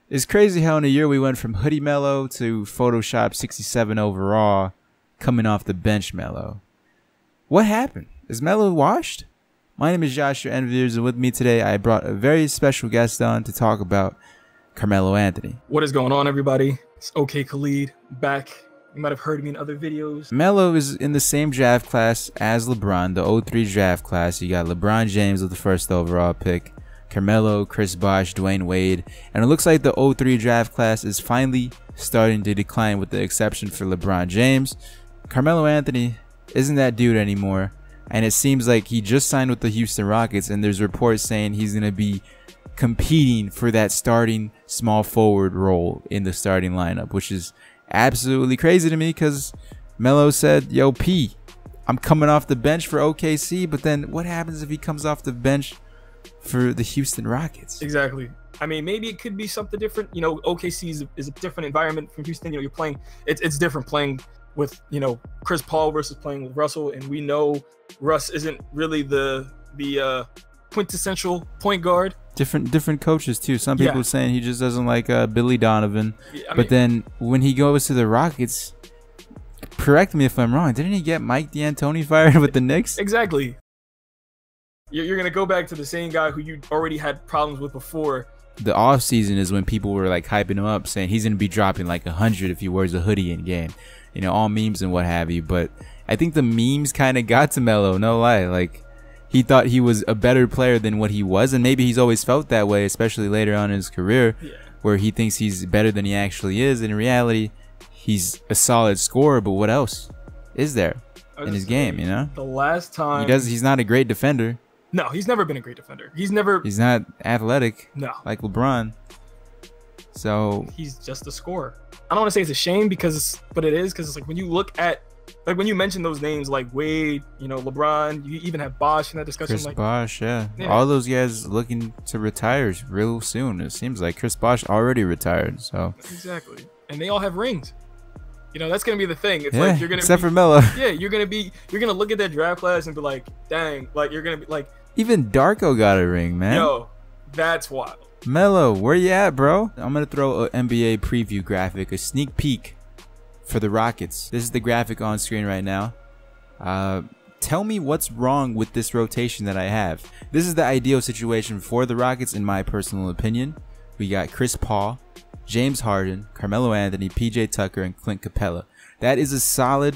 It's crazy how in a year we went from hoodie Melo to Photoshop 67 overall, coming off the bench Melo. What happened? Is Melo washed? My name is Joshua Envyerz, and with me today I brought a very special guest on to talk about Carmelo Anthony. What is going on, everybody? It's OK Khalid back. You might have heard me in other videos. Melo is in the same draft class as LeBron, the 03 draft class. You got LeBron James with the first overall pick, Carmelo, Chris Bosh, Dwayne Wade, and it looks like the 03 draft class is finally starting to decline with the exception for LeBron James. Carmelo Anthony isn't that dude anymore, and it seems like he just signed with the Houston Rockets, and there's reports saying he's going to be competing for that starting small forward role in the starting lineup, which is absolutely crazy to me because Melo said, yo, P, I'm coming off the bench for OKC, but then what happens if he comes off the bench for the Houston Rockets? Exactly. I mean, maybe it could be something different. You know, OKC is a different environment from Houston. You know, you're playing, it's different playing with, you know, Chris Paul versus playing with Russell, and we know Russ isn't really the quintessential point guard. Different coaches too. Some people saying he just doesn't like Billy Donovan. But then when he goes to the Rockets, correct me if I'm wrong, didn't he get Mike D'Antoni fired with the Knicks? Exactly. You're gonna go back to the same guy who you already had problems with before. The off season is when people were like hyping him up, saying he's gonna be dropping like 100 if he wears a hoodie in game. You know, all memes and what have you. But I think the memes kind of got to Melo. No lie, like. He thought he was a better player than what he was, and maybe he's always felt that way, especially later on in his career, where he thinks he's better than he actually is. In reality, he's a solid scorer, but what else is there in his game, you know? The last time... He's not a great defender. No, he's never been a great defender. He's not athletic like LeBron. So... He's just a scorer. I don't want to say it's a shame, but it is, because it's like when you look at... Like when you mention those names like Wade, you know, LeBron, you even have Bosh in that discussion. Chris like Bosh, yeah. All those guys looking to retire real soon. It seems like Chris Bosh already retired. So exactly, and they all have rings. You know, that's gonna be the thing. It's like you're gonna except for Melo. Yeah, you're gonna look at that draft class and be like, dang, like you're gonna be like. Even Darko got a ring, man. Yo, that's wild. Melo, where you at, bro? I'm gonna throw an NBA preview graphic, a sneak peek for the Rockets. This is the graphic on screen right now. Tell me what's wrong with this rotation that I have. This is the ideal situation for the Rockets in my personal opinion. We got Chris Paul, James Harden, Carmelo Anthony, PJ Tucker, and Clint Capella. That is a solid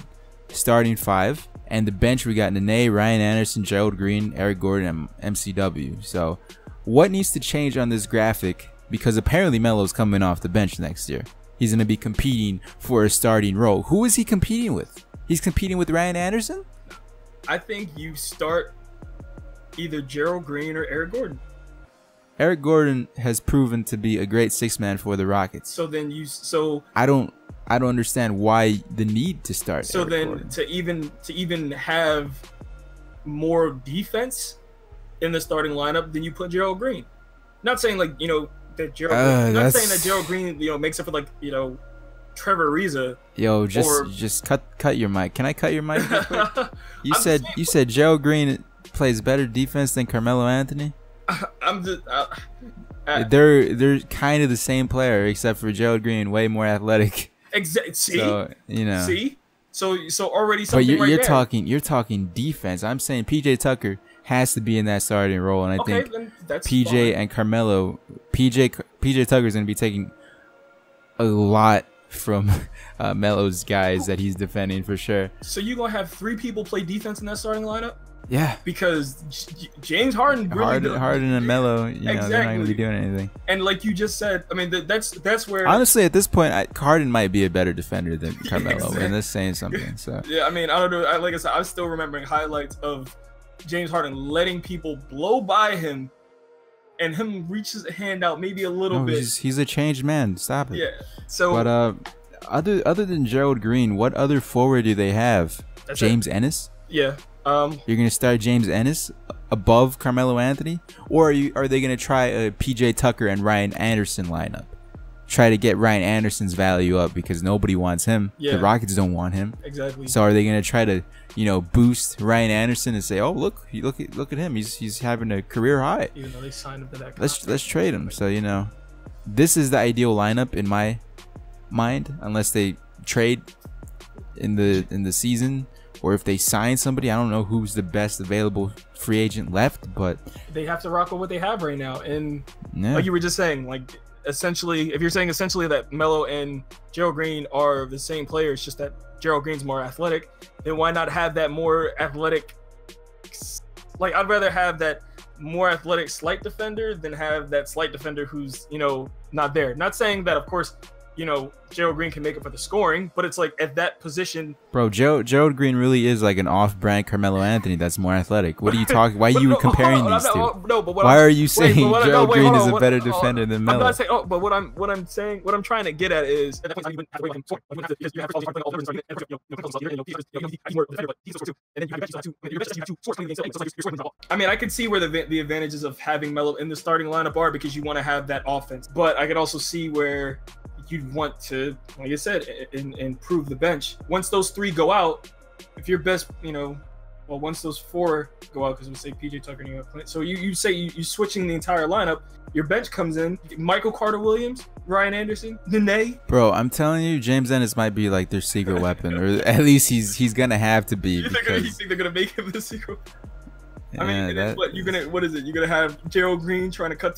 starting five. And the bench, we got Nene, Ryan Anderson, Gerald Green, Eric Gordon, and MCW. So what needs to change on this graphic? Because apparently Melo's coming off the bench next year. He's going to be competing for a starting role. Who is he competing with? He's competing with Ryan Anderson? I think you start either Gerald Green or Eric Gordon. Eric Gordon has proven to be a great six-man for the Rockets. So then I don't understand why the need to start. So Eric then Gordon. to even have more defense in the starting lineup, then you put Gerald Green. Not saying like, you know, that Gerald not saying that Gerald Green, you know, makes up for like, you know, Trevor Ariza. Yo, just cut your mic. Can I cut your mic real quick? You said Gerald Green plays better defense than Carmelo Anthony? They're kind of the same player, except for Gerald Green way more athletic. Exactly. See, so, you know. See, so already something. But you're talking defense. I'm saying PJ Tucker has to be in that starting role, and I think PJ and Carmelo, PJ Tucker is going to be taking a lot from Melo's guys that he's defending for sure. So you're gonna have 3 people play defense in that starting lineup? Yeah, because James Harden, Harden and Melo, you know, they're not gonna be doing anything. And like you just said, I mean, that's where honestly at this point, Harden might be a better defender than Carmelo, and that's saying something. So yeah, I mean, I don't know. Like I said, I'm still remembering highlights of James Harden letting people blow by him, and him reach his hand out maybe a little bit. He's a changed man. Stop it. Yeah. So, but other than Gerald Green, what other forward do they have? James Ennis. Yeah. You're gonna start James Ennis above Carmelo Anthony, or are they gonna try a PJ Tucker and Ryan Anderson lineup? Try to get Ryan Anderson's value up because nobody wants him. Yeah. The Rockets don't want him. Exactly. So are they gonna try to, you know, boost Ryan Anderson and say, oh look at him, he's having a career high. Even though they signed him to that let's trade him. So you know, this is the ideal lineup in my mind, unless they trade in the season, or if they sign somebody. I don't know who's the best available free agent left, but they have to rock with what they have right now. And yeah, like you were just saying, like essentially, if you're saying essentially that Melo and Gerald Green are the same players, just that Gerald Green's more athletic, then why not have that more athletic? Like, I'd rather have that more athletic slight defender than have that slight defender who's, you know, not there. Not saying that, of course, you know, Gerald Green can make it for the scoring, but it's like at that position. Bro, Gerald Green really is like an off-brand Carmelo Anthony that's more athletic. What are you talking? Why are you comparing these two? No, but why are you saying Gerald Green is a better defender than Melo? I'm not saying. Oh, but what I'm saying, what I'm trying to get at is. I mean, I could see where the advantages of having Melo in the starting lineup are, because you want to have that offense, but I could also see where you'd want to, like I said, improve the bench. Once those three go out, if your best, you know, well, once those four go out, because we say PJ Tucker and you have, so you say you switching the entire lineup, your bench comes in, Michael Carter-Williams, Ryan Anderson, Nene. Bro, I'm telling you, James Ennis might be like their secret weapon, or at least he's gonna have to be. You think they're gonna make him the secret? Yeah, I mean, what is it? You're gonna have Gerald Green trying to cut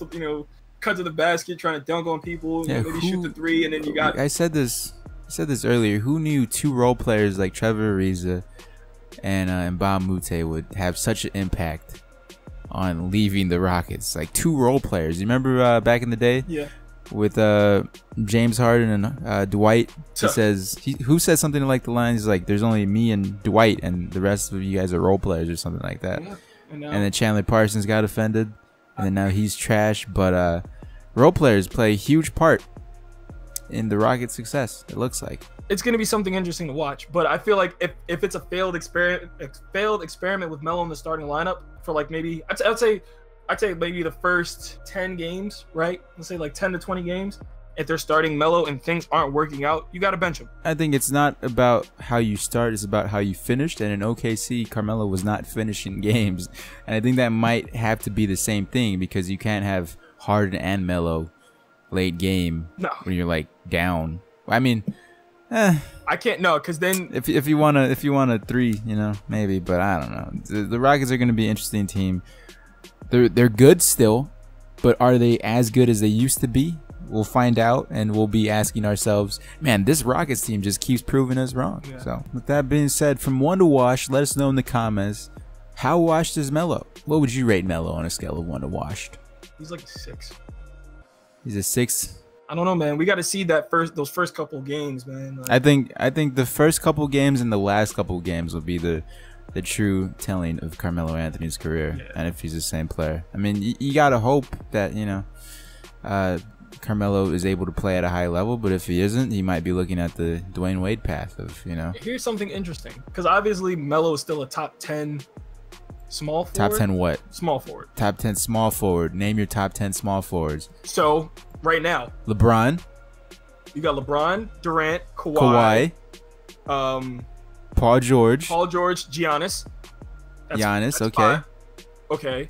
to the basket, trying to dunk on people, yeah, maybe shoot the three, and then you got. I said this earlier. Who knew two role players like Trevor Ariza and Mbah Moute would have such an impact on leaving the Rockets? Like, two role players. You remember back in the day? Yeah. With James Harden and Dwight. He says, who said something like the lines like, "There's only me and Dwight, and the rest of you guys are role players," or something like that. Yeah. And then Chandler Parsons got offended, and then now he's trash. But role players play a huge part in the Rockets' success. It looks like it's going to be something interesting to watch. But I feel like if it's a failed experiment with Melo in the starting lineup for like maybe I'd say maybe the first 10 games, right? Let's say like 10 to 20 games. If they're starting Melo and things aren't working out, you got to bench him. I think it's not about how you start, it's about how you finished. And in OKC, Carmelo was not finishing games. And I think that might have to be the same thing, because you can't have Harden and Melo late game when you're like down. I mean, I can't, no, because then if you want a three, you know, maybe, but I don't know. The Rockets are going to be an interesting team. They're good still, but are they as good as they used to be? We'll find out, and we'll be asking ourselves, man, this Rockets team just keeps proving us wrong. Yeah. So with that being said, from 1 to wash, let us know in the comments, how washed is Melo? What would you rate Melo on a scale of 1 to washed? He's like a 6. He's a 6? I don't know, man. We got to see those first couple of games, man. Like, I think the first couple games and the last couple of games will be the true telling of Carmelo Anthony's career, yeah. And if he's the same player. I mean, you gotta hope that, you know, Carmelo is able to play at a high level, but if he isn't, he might be looking at the Dwayne Wade path of, you know. Here's something interesting, because obviously Melo is still a top 10 small forward. Top 10 what? Small forward. Top 10 small forward. Name your top 10 small forwards. So right now, LeBron. You got LeBron, Durant, Kawhi. Paul George. Giannis. Giannis, that's okay. 5. Okay.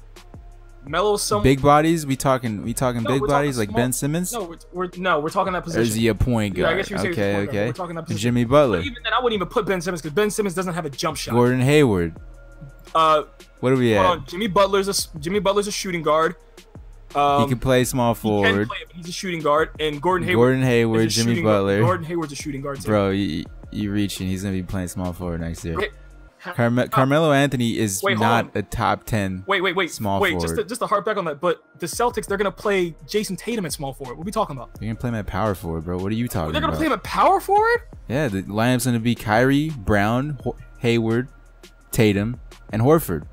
Melo's some big bodies. We talking big bodies like Ben Simmons. No, we're talking that position. Or is he a point guard? Yeah, I guess you say okay. We're talking that position. Jimmy Butler. But even then, I wouldn't even put Ben Simmons, because Ben Simmons doesn't have a jump shot. Gordon Hayward. What do we have? Jimmy Butler's a shooting guard. He can play small forward. He can play, but he's a shooting guard. And Gordon Hayward, Jimmy Butler. Gordon Hayward's a shooting guard too. Bro, you reaching? He's gonna be playing small forward next year. Carmelo Anthony is not a top 10 small forward. Just to harp back on that, but the Celtics, they're going to play Jason Tatum at small forward. What are we talking about? They're going to play him at power forward, bro. What are you talking about? They're going to play him at power forward? Yeah, the lineup's going to be Kyrie, Brown, Hayward, Tatum, and Horford.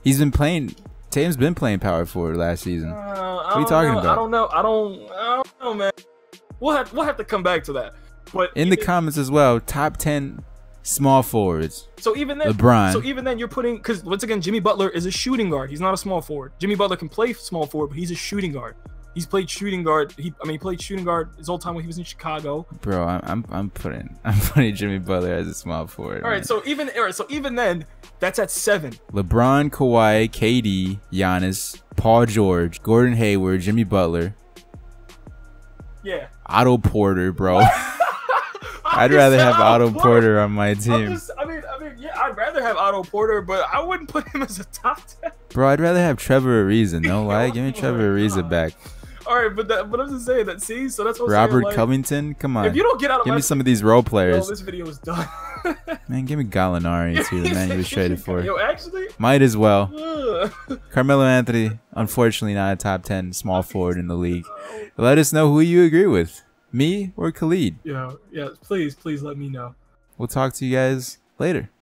Tatum's been playing power forward last season. What are you talking about? I don't know, man. We'll have to come back to that. But in the comments as well, top 10 small forwards. So even then, LeBron. So even then, you're putting, because once again, Jimmy Butler is a shooting guard. He's not a small forward. Jimmy Butler can play small forward, but he's a shooting guard. He's played shooting guard. He played shooting guard his whole time when he was in Chicago. Bro, I'm putting Jimmy Butler as a small forward. All right, so even then, that's at 7. LeBron, Kawhi, KD, Giannis, Paul George, Gordon Hayward, Jimmy Butler. Yeah. Otto Porter, bro. I'd rather have Otto Porter on my team. I mean, yeah, I'd rather have Otto Porter, but I wouldn't put him as a top 10. Bro, I'd rather have Trevor Ariza. No lie, give me Trevor Ariza back. All right, but I'm just saying that. See, so that's what Robert I'm saying, like, Covington, come on. If you don't get out of give me some of these role players. Yo, this video is done. Man, give me Gallinari too, the man you was traded for. Yo, actually, might as well. Carmelo Anthony, unfortunately not a top 10 small forward in the league. Let us know who you agree with, me or Khalid. Yeah, please let me know. We'll talk to you guys later.